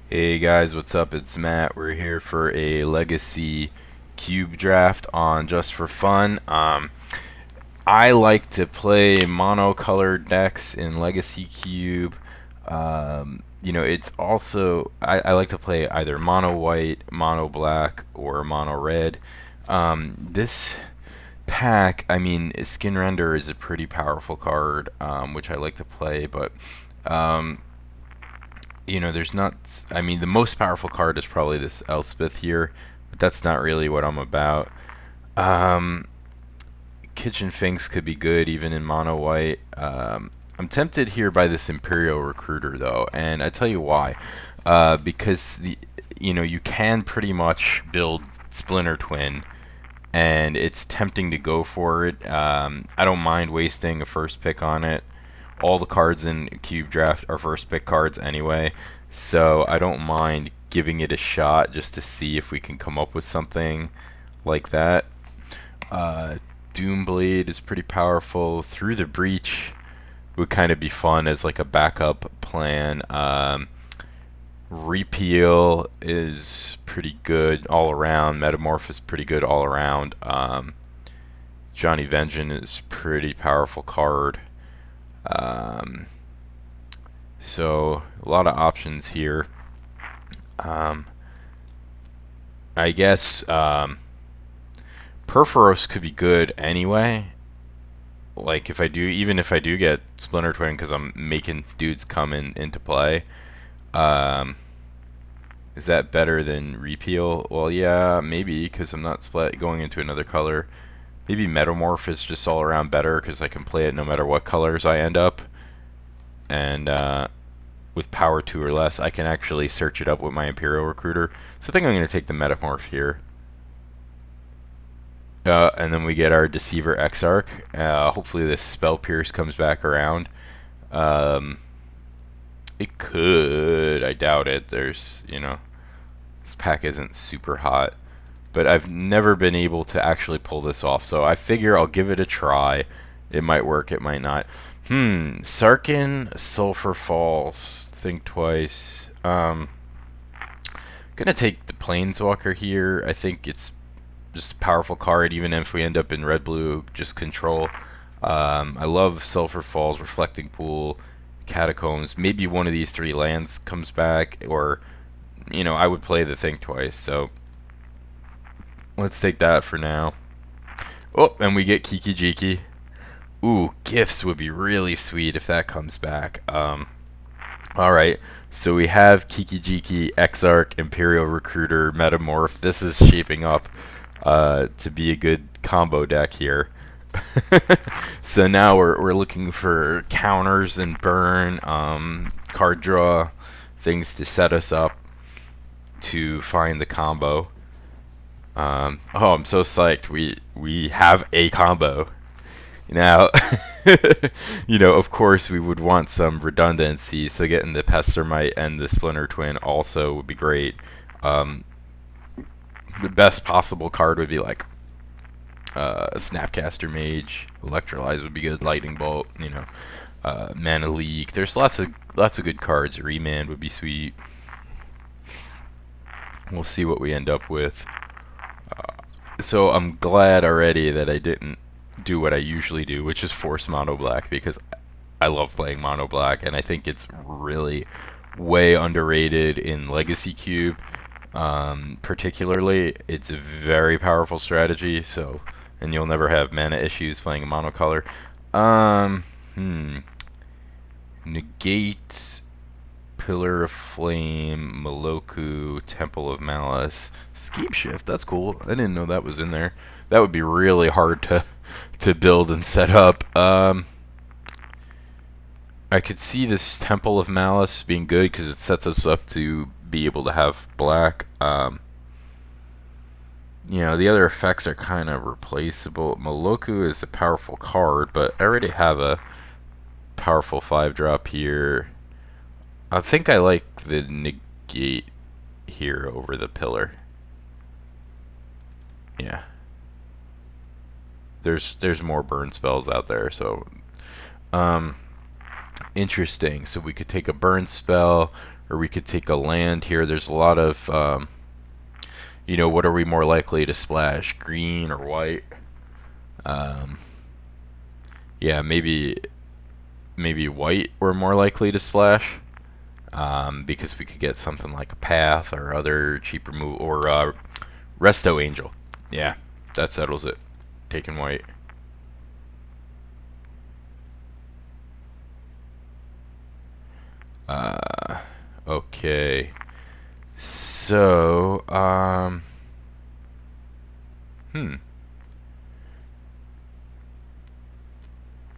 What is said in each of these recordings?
Hey guys, what's up? It's Matt. We're here for a Legacy Cube draft on Just for Fun. I like to play monocolored decks in Legacy Cube. It's also I like to play either mono white, mono black, or mono red. This pack, I mean, Skin Render is a pretty powerful card, which I like to play, but um, there's not. I mean, the most powerful card is probably this Elspeth here, but that's not really what I'm about. Um, Kitchen Finks could be good even in mono white. I'm tempted here by this Imperial Recruiter though, and I tell you why. Because you can pretty much build Splinter Twin, and it's tempting to go for it. I don't mind wasting a first pick on it. All the cards in Cube Draft are first pick cards anyway, so I don't mind giving it a shot just to see if we can come up with something like that. Uh, Doomblade is pretty powerful. Through the Breach would kind of be fun as like a backup plan. Repeal is pretty good all around. Metamorph is pretty good all around. Johnny Vengeance is pretty powerful card. Um, so a lot of options here. Um, I guess Perforos could be good anyway. Like even if I do get Splinter Twin, because I'm making dudes come into play. Um, is that better than Repeal? Well, yeah, maybe, because I'm not going into another color. Maybe Metamorph is just all around better because I can play it no matter what colors I end up. And with power 2 or less, I can actually search it up with my Imperial Recruiter. So I think I'm going to take the Metamorph here. And then we get our Deceiver Exarch. Hopefully this Spell Pierce comes back around. It could. I doubt it. This pack isn't super hot. But I've never been able to actually pull this off. So I figure I'll give it a try. It might work, it might not. Sarkin, Sulphur Falls. Think twice. Gonna take the Planeswalker here. I think it's just a powerful card, even if we end up in red-blue, just control. I love Sulphur Falls, Reflecting Pool, Catacombs. Maybe one of these three lands comes back, or, I would play the Think Twice, so let's take that for now. Oh, and we get Kiki Jiki. Ooh, Gifts would be really sweet if that comes back. Alright, so we have Kiki Jiki, Exarch, Imperial Recruiter, Metamorph. This is shaping up to be a good combo deck here. So now we're looking for counters and burn, card draw, things to set us up to find the combo. Oh, I'm so psyched. We have a combo. Now, of course, we would want some redundancy, so getting the Pestermite and the Splinter Twin also would be great. The best possible card would be like Snapcaster Mage. Electrolyze would be good. Lightning Bolt, Mana Leak. There's lots of good cards. Remand would be sweet. We'll see what we end up with. So I'm glad already that I didn't do what I usually do, which is force mono black, because I love playing mono black, and I think it's really way underrated in Legacy Cube. Particularly, it's a very powerful strategy. So, and you'll never have mana issues playing a monocolor. Negate, Pillar of Flame, Maloku, Temple of Malice, Skeep Shift. That's cool. I didn't know that was in there. That would be really hard to build and set up. I could see this Temple of Malice being good because it sets us up to be able to have black. The other effects are kind of replaceable. Maloku is a powerful card, but I already have a powerful 5-drop here. I think I like the Negate here over the Pillar. Yeah. There's more burn spells out there, so interesting. So we could take a burn spell, or we could take a land here. There's a lot of, what are we more likely to splash, green or white? Um, yeah, maybe white we're more likely to splash, because we could get something like a path or other cheap removal, or Resto Angel. Yeah, that settles it. Taking white. Okay. So,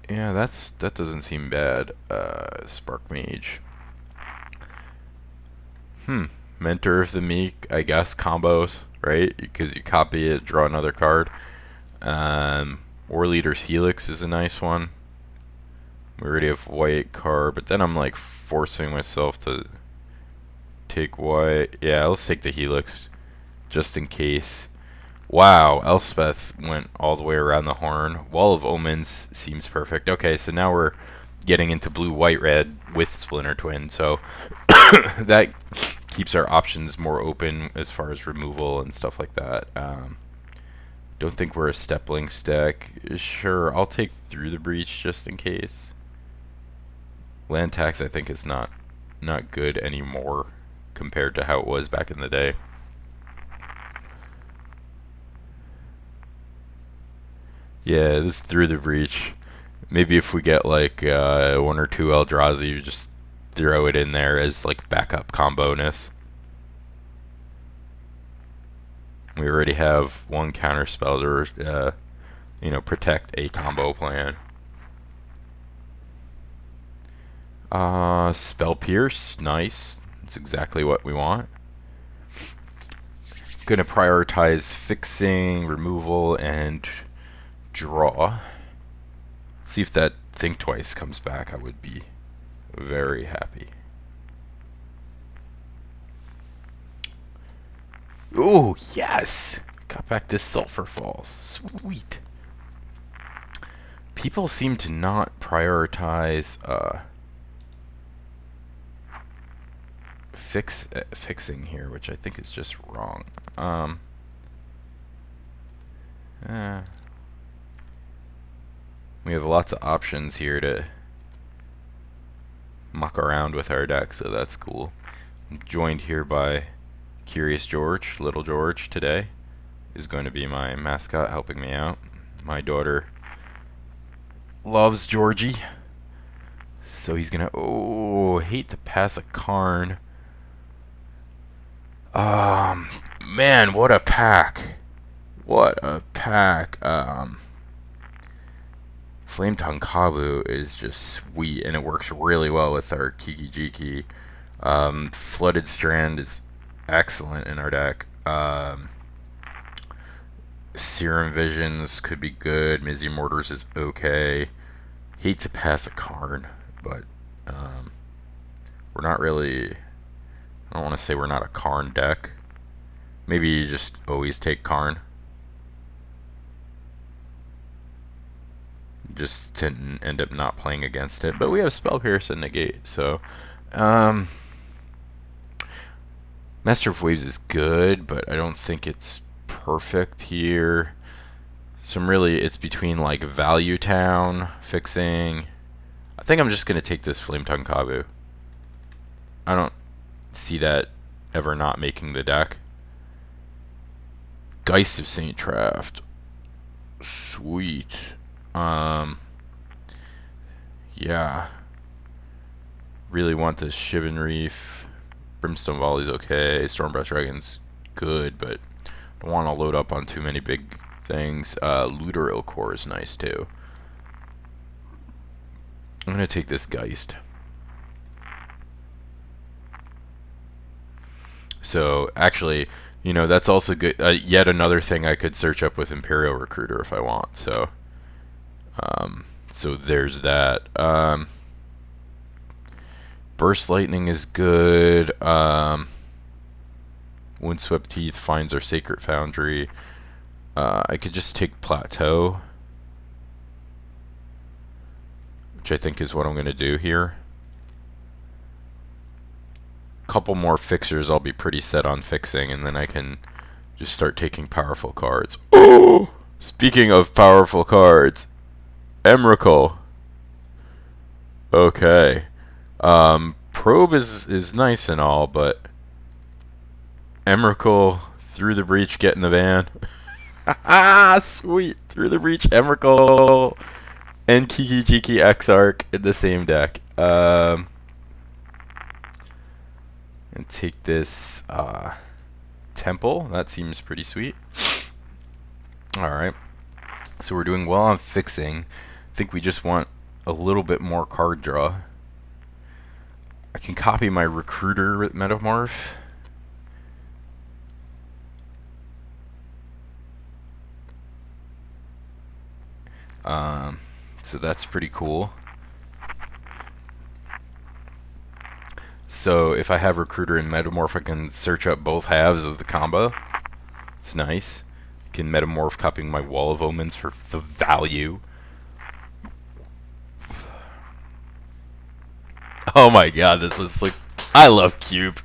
yeah, that doesn't seem bad. Spark Mage. Mentor of the Meek, I guess, combos, right? Because you copy it, draw another card. War Leader's Helix is a nice one. We already have white card, but then I'm like forcing myself to take white. Yeah, let's take the Helix, just in case. Wow, Elspeth went all the way around the horn. Wall of Omens seems perfect. Okay, so now we're getting into blue, white, red with Splinter Twin, so that keeps our options more open as far as removal and stuff like that. Don't think we're a Stepling deck. Sure, I'll take Through the Breach just in case. Land tax, I think, is not good anymore compared to how it was back in the day. Yeah, this Through the Breach. Maybe if we get like one or two Eldrazi, you just throw it in there as like backup comboness. We already have one counter spell to protect a combo plan. Spell Pierce, nice. That's exactly what we want. Gonna prioritize fixing, removal, and draw. See if that Think Twice comes back. I would be very happy. Oh, yes! Got back this Sulphur Falls. Sweet. People seem to not prioritize fixing here, which I think is just wrong. We have lots of options here to muck around with our deck, so that's cool. I'm joined here by Curious George. Little George today is going to be my mascot, helping me out. My daughter loves Georgie, so he's gonna. Oh, hate to pass a Karn. Man, what a pack! What a pack! Flame Tongue Kavu is just sweet, and it works really well with our Kiki Jiki. Flooded Strand is excellent in our deck. Serum Visions could be good. Mizzy Mortars is okay. Hate to pass a Karn, but we're not really. I don't want to say we're not a Karn deck. Maybe you just always take Karn, just to end up not playing against it. But we have Spell Pierce and Negate, so Master of Waves is good, but I don't think it's perfect here. It's between like Value Town, fixing. I think I'm just gonna take this Flame Tongue Kavu. I don't see that ever not making the deck. Geist of Saint Traft. Sweet. Yeah. Really want this Shivan Reef. Brimstone Volley's okay. Stormbreath Dragon's good, but don't want to load up on too many big things. Looter Ilcore is nice too. I'm gonna take this Geist. So actually, that's also good. Yet another thing I could search up with Imperial Recruiter if I want. So there's that. Burst Lightning is good. Windswept Heath finds our Sacred Foundry. I could just take Plateau, which I think is what I'm going to do here. couple more fixtures, I'll be pretty set on fixing, and then I can just start taking powerful cards. Oh! Speaking of powerful cards, Emrakul. Okay. Probe is nice and all, but Emrakul through the breach, get in the van. Ah, sweet! Through the breach, Emrakul and Kiki Jiki Exarch in the same deck. And take this Temple. That seems pretty sweet. Alright. So we're doing well on fixing. I think we just want a little bit more card draw. I can copy my Recruiter with Metamorph. So that's pretty cool. So if I have Recruiter and Metamorph, I can search up both halves of the combo. It's nice. I can Metamorph copying my Wall of Omens for the value. Oh my god, this is like... I love Cube.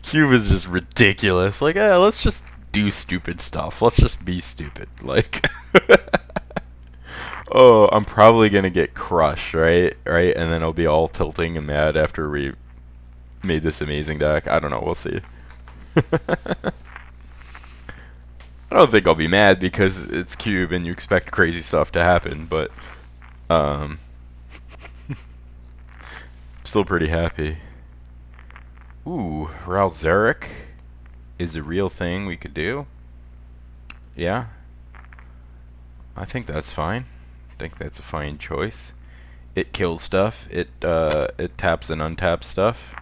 Cube is just ridiculous. Like, let's just do stupid stuff. Let's just be stupid. Like... Oh, I'm probably gonna get crushed, right? Right? And then I'll be all tilting and mad after we made this amazing deck. I don't know, we'll see. I don't think I'll be mad because it's Cube and you expect crazy stuff to happen, but still pretty happy. Ooh, Ralzeric is a real thing we could do. Yeah. I think that's fine. I think that's a fine choice. It kills stuff. It taps and untaps stuff.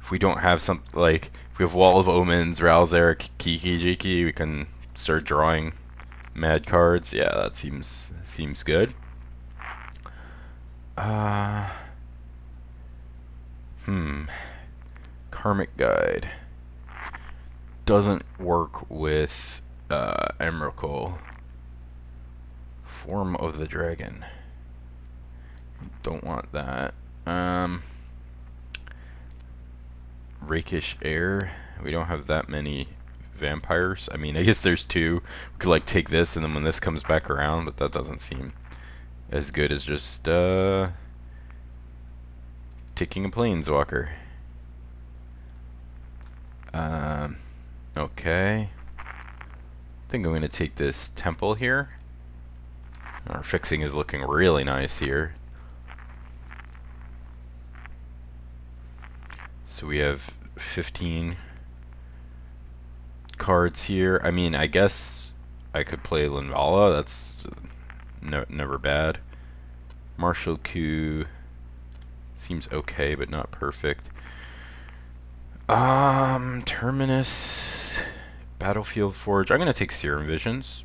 If we don't have something like, if we have Wall of Omens, Ralzeric, Kiki Jiki, we can start drawing mad cards. Yeah, that seems good. Karmic Guide doesn't work with Emrakul. Form of the Dragon. Don't want that. Rakish Air. We don't have that many vampires. I mean, I guess there's two. We could like take this and then when this comes back around, but that doesn't seem as good as just taking a Planeswalker. Okay. I think I'm going to take this Temple here. Our fixing is looking really nice here. So we have 15 cards here. I mean, I guess I could play Linvala. That's never bad. Martial Coup seems okay, but not perfect. Terminus, Battlefield Forge. I'm gonna take Serum Visions.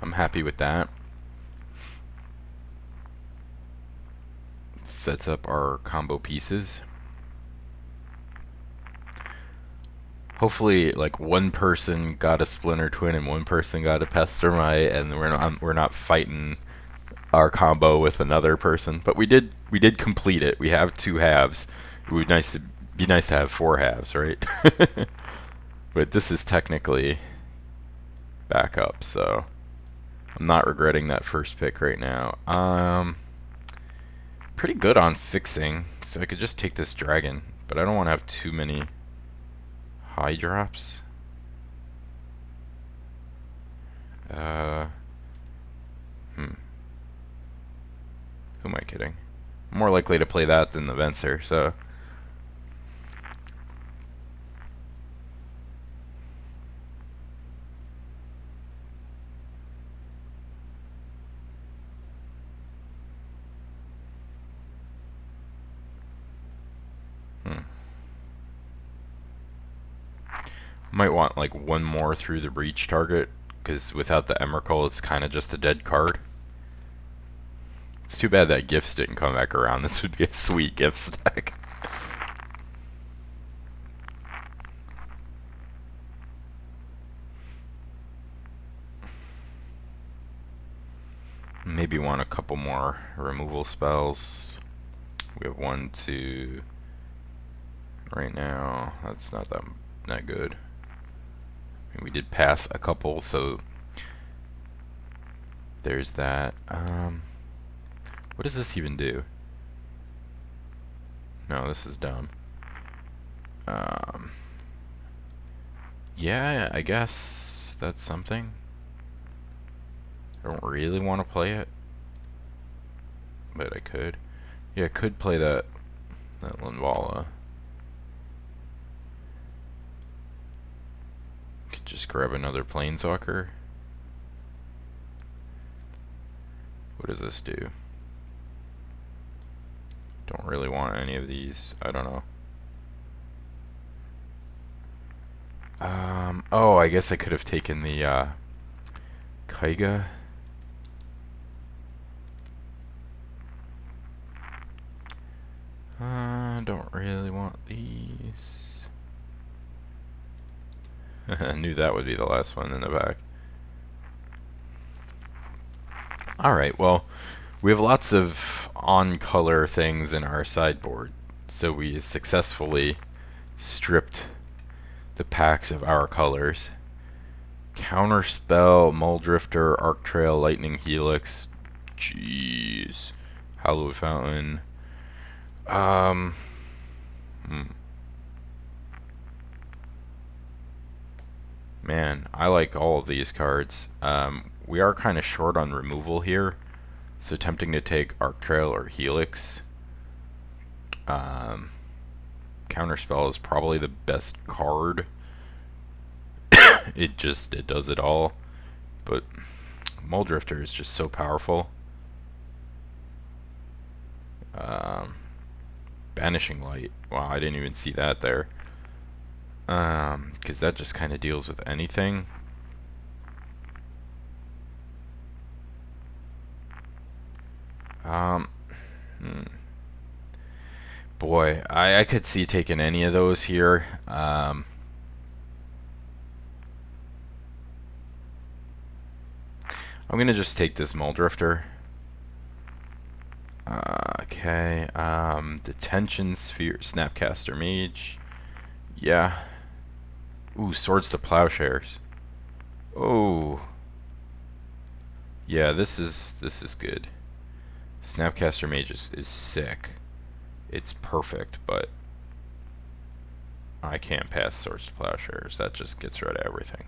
I'm happy with that. Sets up our combo pieces. Hopefully, like one person got a Splinter Twin and one person got a Pestermite, and we're not fighting our combo with another person. But we did complete it. We have 2 halves. It would be nice to have 4 halves, right? But this is technically backup, so I'm not regretting that first pick right now. Pretty good on fixing, so I could just take this dragon, but I don't want to have too many high drops. Who am I kidding? I'm more likely to play that than the Venser, so... Might want like one more through the breach target, because without the Emrakul it's kind of just a dead card. It's too bad that Gifts didn't come back around. This would be a sweet Gifts deck. Maybe want a couple more removal spells. We have 1, 2, right now. That's not that good. I mean, we did pass a couple, so there's that. What does this even do? No, this is dumb. Yeah, I guess that's something. I don't really want to play it, but I could. Yeah, I could play that Linvala. Could just grab another Planeswalker. What does this do? Don't really want any of these. I don't know. Oh, I guess I could have taken the Kaiga. Don't really want these. I knew that would be the last one in the back. Alright, well, we have lots of on-color things in our sideboard, so we successfully stripped the packs of our colors. Counterspell, Muldrifter, Arc Trail, Lightning Helix, jeez, Hallowed Fountain. Man, I like all of these cards. We are kind of short on removal here, so tempting to take Arc Trail or Helix. Counterspell is probably the best card. It does it all. But Muldrifter is just so powerful. Banishing Light. Wow, I didn't even see that there. Because that just kind of deals with anything. Boy, I could see taking any of those here. I'm gonna just take this Muldrifter. Okay. Detention Sphere, Snapcaster Mage. Yeah. Ooh, Swords to Plowshares. Oh. Yeah, this is good. Snapcaster Mage is sick. It's perfect, but I can't pass Swords to Plowshares. That just gets rid of everything.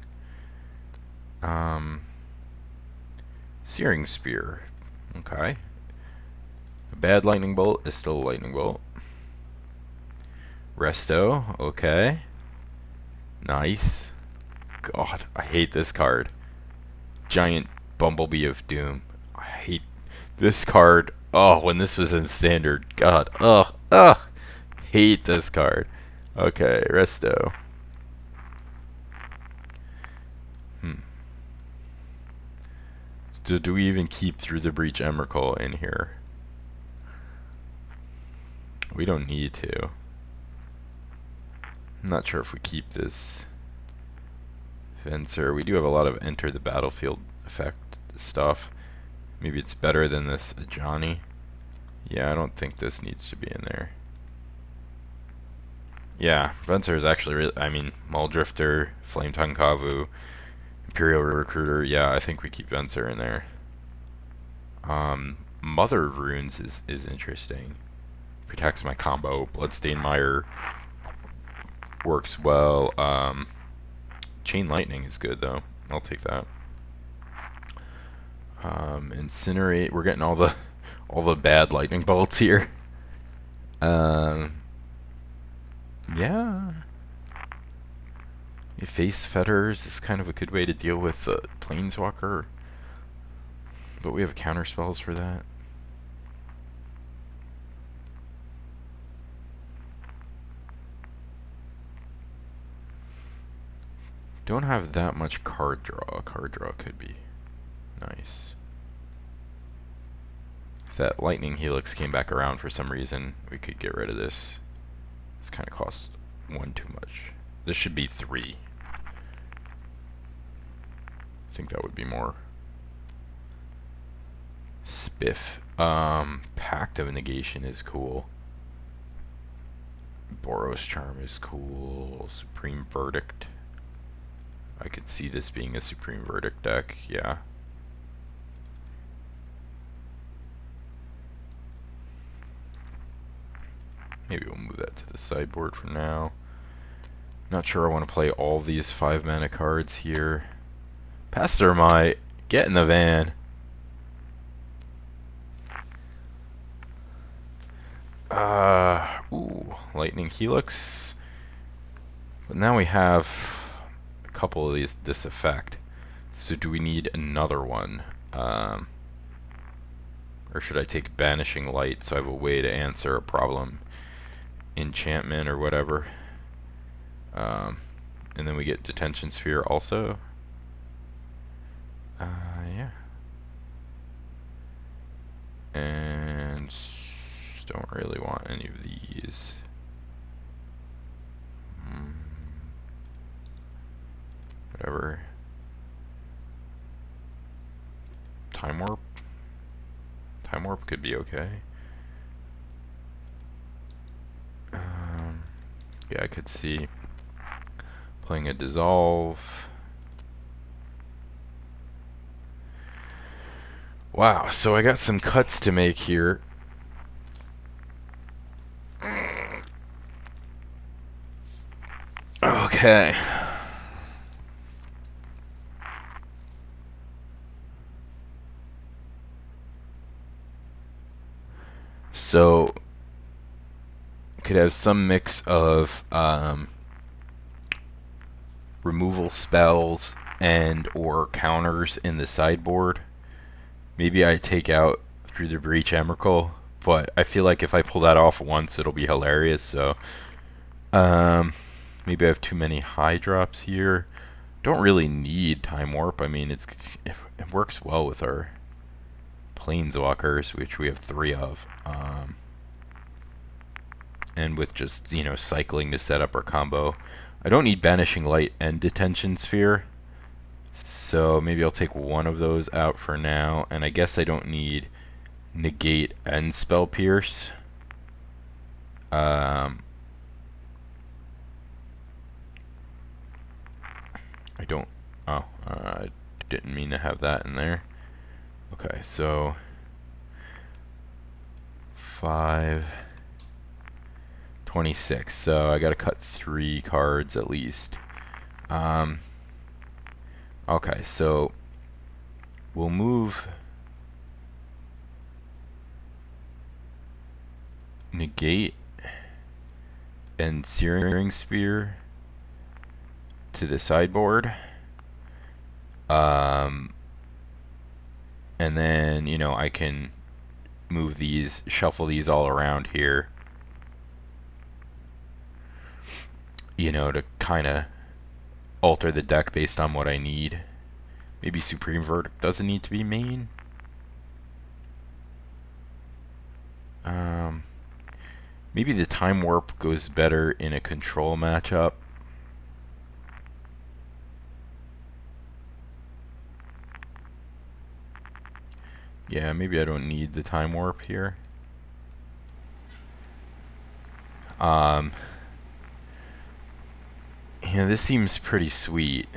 Searing Spear. Okay. A bad Lightning Bolt is still a Lightning Bolt. Resto. Okay. Nice. God, I hate this card. Giant Bumblebee of Doom. I hate this card. Oh, when this was in Standard. God. Ugh. Ugh. Hate this card. Okay, Resto. So do we even keep Through the Breach Emrakul in here? We don't need to. I'm not sure if we keep this Fencer. We do have a lot of Enter the Battlefield effect stuff. Maybe it's better than this Johnny. Yeah, I don't think this needs to be in there. Yeah, Fencer is actually really, I mean, Muldrifter, Flametongue Kavu, Imperial Recruiter. Yeah, I think we keep Fencer in there. Mother of Runes is interesting. Protects my combo. Bloodstain Mire works well. Chain Lightning is good though. I'll take that. Incinerate. We're getting all the bad lightning bolts here. Yeah. Face Fetters is kind of a good way to deal with the Planeswalker, but we have counter spells for that. Don't have that much card draw. Card draw could be nice. If that Lightning Helix came back around for some reason, we could get rid of this. This kind of costs 1 too much. This should be 3. I think that would be more. Spiff. Pact of Negation is cool. Boros Charm is cool. Supreme Verdict. I could see this being a Supreme Verdict deck, yeah. Maybe we'll move that to the sideboard for now. Not sure I want to play all these 5-mana cards here. Pastormite, get in the van. Ooh, Lightning Helix. But now we have a couple of this effect. So do we need another one? Or should I take Banishing Light so I have a way to answer a problem? Enchantment or whatever. And then we get Detention Sphere also. Yeah. And don't really want any of these. Whatever. Time Warp. Time Warp could be okay. Yeah, I could see playing a Dissolve. Wow, so I got some cuts to make here. Okay. So could have some mix of removal spells and or counters in the sideboard. Maybe I take out Through the Breach Emrakul, but I feel like if I pull that off once, it'll be hilarious. So maybe I have too many high drops here. Don't really need Time Warp. I mean, it works well with our Planeswalkers, which we have 3 of. And with just, you know, cycling to set up our combo. I don't need Banishing Light and Detention Sphere. So maybe I'll take one of those out for now. And I guess I don't need Negate and Spell Pierce. I don't... Oh, I didn't mean to have that in there. Okay, so... 5... 26, so I gotta cut 3 cards at least. Okay, so we'll move Negate and Searing Spear to the sideboard. And then, you know, I can move these, shuffle these all around here. You know, to kind of alter the deck based on what I need. Maybe Supreme Verdict doesn't need to be main. Maybe the Time Warp goes better in a control matchup. Yeah, maybe I don't need the Time Warp here. Yeah, this seems pretty sweet.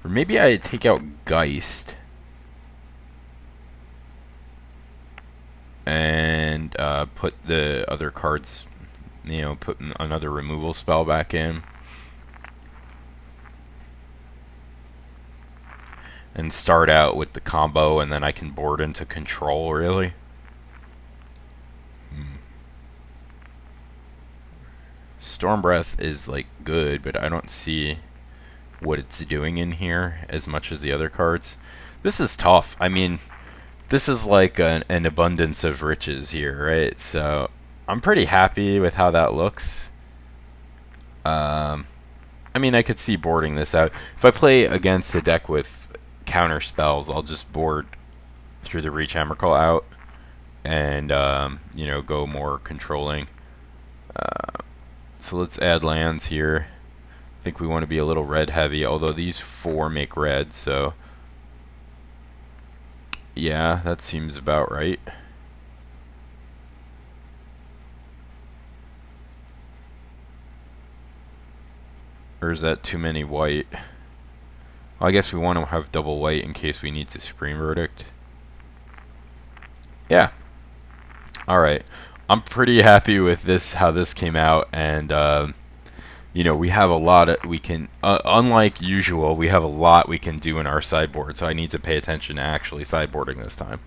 Or maybe I take out Geist. And put the other cards, you know, put another removal spell back in. And start out with the combo, and then I can board into control, really. Storm Breath is, like, good, but I don't see what it's doing in here as much as the other cards. This is tough. I mean, this is like an abundance of riches here, right? So I'm pretty happy with how that looks. I mean, I could see boarding this out. If I play against a deck with counter spells, I'll just board Through the Reach Emrakul out and, you know, go more controlling. So let's add lands here. I think we want to be a little red heavy, although these 4 make red, so Yeah, that seems about right. Or is that too many white? Well, I guess we want to have double white in case we need to Supreme Verdict. Yeah. Alright. I'm pretty happy with this, how this came out, and you know, we have a lot of, we can, unlike usual, we have a lot we can do in our sideboard, so I need to pay attention to actually sideboarding this time.